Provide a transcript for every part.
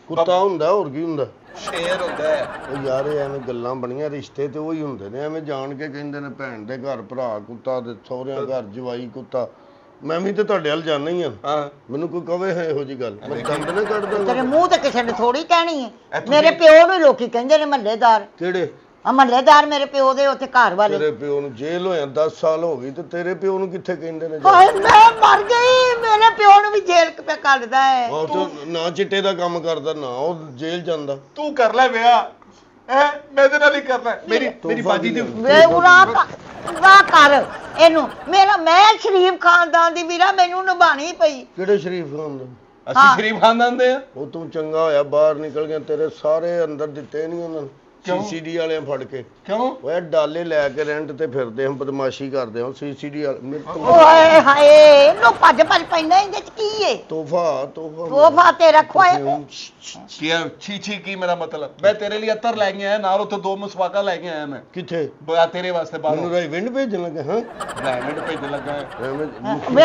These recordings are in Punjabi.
ਕੁੱਤਾ ਹੁੰਦਾ ਹੋਰ ਕੀ ਹੁੰਦਾ ਸ਼ੇਰ ਹੁੰਦਾ ਹੈ। ਉਹ ਯਾਰ ਇਹ ਐਵੇਂ ਗੱਲਾਂ ਬਣੀਆਂ ਰਿਸ਼ਤੇ ਤੇ ਉਹੀ ਹੁੰਦੇ ਨੇ ਐਵੇਂ ਜਾਣ ਕੇ ਕਹਿੰਦੇ ਨੇ ਭੈਣ ਦੇ ਘਰ ਭਰਾ ਕੁੱਤਾ ਤੇ ਸਹੁਰਿਆਂ ਘਰ ਜਵਾਈ ਕੁੱਤਾ ਮੈਂ ਵੀ ਤੇ ਤੁਹਾਡੇ ਵੱਲ ਜਾਣਾ ਹੀ ਆ ਹਾਂ ਮੈਨੂੰ ਕੋਈ ਕਵੇ ਹੈ ਇਹੋ ਜੀ ਗੱਲ ਮੈਂ ਦੰਦ ਨਾ ਕੱਢ ਤੇਰੇ ਦਾਂਗਾ ਮੂੰਹ ਤੇ ਕਿਸੇ ਨੇ ਥੋੜੀ ਕਹਿਣੀ ਹੈ ਤੁਸੀਂ- ਮੇਰੇ ਪਿਓ ਨੂੰ ਲੋਕੀ ਕਹਿੰਦੇ ਨੇ ਮਹੱਲੇਦਾਰ ਕਿਹੜੇ ਮਹੱਲੇਦਾਰ ਮੇਰੇ ਪਿਓ ਦੇ ਉੱਥੇ ਘਰ ਵਾਲੇ ਤੇਰੇ ਪਿਓ ਨੂੰ ਜੇਲ੍ਹ ਹੋਇਆ 10 ਸਾਲ ਹੋ ਗਈ ਤੇ ਤੇਰੇ ਪਿਓ ਨੂੰ ਕਿੱਥੇ ਕਹਿੰਦੇ ਨੇ ਹਾਏ ਮੈਂ ਮਰ ਗਈ ਮੇਰੇ ਪਿਓ ਨੂੰ ਵੀ ਜੇਲ੍ਹ ਪੇ ਕੱਢਦਾ ਹੈ ਉਹ ਤੇ ਨਾ ਚਿੱਟੇ ਦਾ ਕੰਮ ਕਰਦਾ ਨਾ ਉਹ ਜੇਲ੍ਹ ਜਾਂਦਾ ਤੂੰ ਕਰ ਲੈ ਵਿਆਹ ਮੈਂ ਇਹਦੇ ਨਾਲ ਹੀ ਕਰਨਾ ਹੈ। ਮੇਰੀ ਬਾਜੀ ਦੀ ਵੇ ਉਰਾ ਕਰ ਇਹਨੂੰ ਮੈਂ ਸ਼ਰੀਫ ਖਾਨਦਾਨ ਦੀ ਵੀਰਾ ਮੈਨੂੰ ਨਿਭਾਣੀ ਪਈ ਕਿਹੜੇ ਸ਼ਰੀਫ ਖਾਨਦਾਨ ਅਸੀਂ ਸ਼ਰੀਫ ਖਾਨਦਾਨ ਦੇ ਆ ਉਹ ਤੂੰ ਚੰਗਾ ਹੋਇਆ ਬਾਹਰ ਨਿਕਲ ਗਿਆ ਤੇਰੇ ਸਾਰੇ ਅੰਦਰ ਦਿੱਤੇ ਨਹੀਂ ਉਹਨਾਂ ਨੇ ਸੀਸੀਡੀ ਵਾਲਿਆਂ ਫੜ ਕੇ ਕਿਉਂ ਓਏ ਡਾਲੇ ਲੈ ਕੇ ਰੈਂਟ ਤੇ ਫਿਰਦੇ ਹਾਂ ਬਦਮਾਸ਼ੀ ਕਰਦੇ ਹਾਂ ਸੀਸੀਡੀ ਵਾਲੇ ਓਏ ਹਾਏ ਇਹਨੂੰ ਭੱਜ ਪੈਂਦਾ ਇਹਦੇ ਚ ਕੀ ਏ ਤੋਹਫਾ ਤੇਰਾ ਖੋਏ ਛੀ ਕੀ ਮੇਰਾ ਮਤਲਬ ਮੈਂ ਤੇਰੇ ਲਈ ਅਤਰ ਲੈ ਕੇ ਆਇਆ ਨਾਲ ਉੱਥੇ 2 ਮਸਵਾਕਾ ਲੈ ਕੇ ਆਇਆ ਮੈਂ ਕਿੱਥੇ ਤੇਰੇ ਵਾਸਤੇ ਬਾਹਰੋਂ ਮੈਨੂੰ ਵਿੰਡ ਭੇਜਣ ਲੱਗਾ ਹਾਂ ਡਾਇਮੰਡ ਭੇਜਣ ਲੱਗਾ ਹੈ। ਵੇ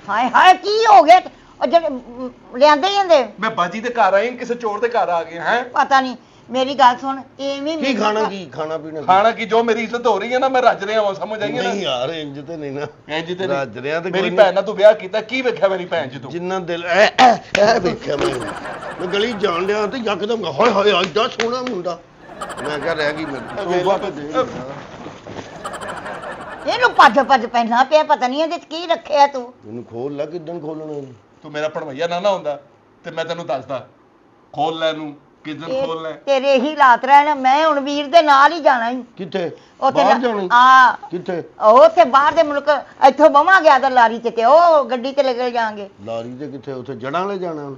ਹਾਏ ਕੀ ਹੋ ਗਿਆ ਉਹ ਜਿਹੜੇ ਲਿਆਂਦੇ ਜਾਂਦੇ ਮੈਂ ਬਾਜੀ ਦੇ ਘਰ ਆਈ ਕਿਸੇ ਚੋਰ ਦੇ ਘਰ ਆ ਗਏ ਹੈ ਪਤਾ ਨਹੀਂ ਮੇਰੀ ਗੱਲ ਸੁਣ ਐਵੇਂ ਕੀ ਖਾਣਾ ਪੀਣਾ ਖਾਣਾ ਕੀ ਜੋ ਮੇਰੀ ਇੱਜ਼ਤ ਹੋ ਰਹੀ ਹੈ ਨਾ ਮੈਂ ਰੱਜ ਰਿਹਾ ਹਾਂ ਸਮਝ ਆਈ ਨਾ ਨਹੀਂ ਯਾਰ ਇੰਜ ਤੇ ਨਹੀਂ ਨਾ ਇੰਜ ਤੇ ਰੱਜ ਰਿਹਾ ਤੇ ਮੇਰੀ ਭੈਣ ਨਾਲ ਤੂੰ ਵਿਆਹ ਕੀਤਾ ਕੀ ਵੇਖਿਆ ਮੇਰੀ ਭੈਣ ਚ ਤੂੰ ਜਿੰਨਾ ਦਿਲ ਇਹ ਵੇਖਿਆ ਮੈਂ ਗਲੀ ਜਾਣ ਡਿਆ ਤੇ ਯਕਦਮ ਹਾਏ ਹਾਏ ਐਡਾ ਸੋਹਣਾ ਮੁੰਡਾ ਮੈਂ ਕਿਹਾ ਰਹਿ ਗਈ ਮੈਨੂੰ ਤੋਹਫਾ ਤੇ ਦੇ ਇਹਨੂੰ ਭੱਜ ਪੈਣਾ ਪਿਆ ਪਤਾ ਨਹੀਂ ਇਹਦੇ ਚ ਕੀ ਰੱਖਿਆ ਤੂੰ ਇਹਨੂੰ ਖੋਲ ਲੈ ਕਿੱਦਣ ਖੋਲਣਾ ਇਹਨੂੰ ਤੂੰ ਮੇਰਾ ਭਣਵਈਆ ਨਾ ਹੁੰਦਾ ਤੇ ਮੈਂ ਤੈਨੂੰ ਦੱਸਦਾ ਖੋਲ ਲੈ ਇਹਨੂੰ ਕਿੱਦਣ ਖੋਲ ਲੈ ਤੇਰੇ ਹੀ ਲਾਤ ਰਹਿਣਾ ਮੈਂ ਹੁਣ ਵੀਰ ਦੇ ਨਾਲ ਹੀ ਜਾਣਾ ਹੀ ਕਿੱਥੇ ਉੱਥੇ ਬਾਹਰ ਜਾਣਾ ਹਾਂ ਕਿੱਥੇ ਉੱਥੇ ਬਾਹਰ ਦੇ ਮੁਲਕ ਇੱਥੋਂ ਬਵਾਂ ਗਿਆ ਤਾਂ ਲਾਰੀ ਤੇ ਉਹ ਗੱਡੀ ਤੇ ਲੈ ਕੇ ਜਾਾਂਗੇ ਲਾਰੀ ਤੇ ਕਿੱਥੇ ਉੱਥੇ ਜੜਾਂ ਲੈ ਜਾਣਾ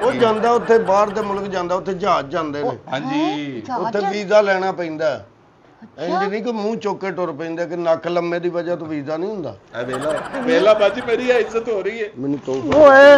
ਉਹ ਜਾਂਦਾ ਉੱਥੇ ਬਾਹਰ ਦੇ ਮੁਲਕ ਜਾਂਦਾ ਉੱਥੇ ਜਹਾਜ਼ ਜਾਂਦੇ ਨੇ ਹਾਂਜੀ ਉੱਥੇ ਵੀਜ਼ਾ ਲੈਣਾ ਪੈਂਦਾ ਇੰਜ ਨਹੀਂ ਕਿ ਮੂੰਹ ਚੁੱਕ ਕੇ ਟੁਰ ਪੈਂਦਾ ਕਿ ਨੱਕ ਲੰਮੇ ਦੀ ਵਜ੍ਹਾ ਤੋਂ ਵੀਜ਼ਾ ਨਹੀਂ ਹੁੰਦਾ ਵੇਲਾ ਬਾਜੀ ਮੇਰੀ ਇੱਜ਼ਤ ਹੋ ਰਹੀ ਹੈ ਮੈਨੂੰ ਤੋਹਫਾ ਓਏ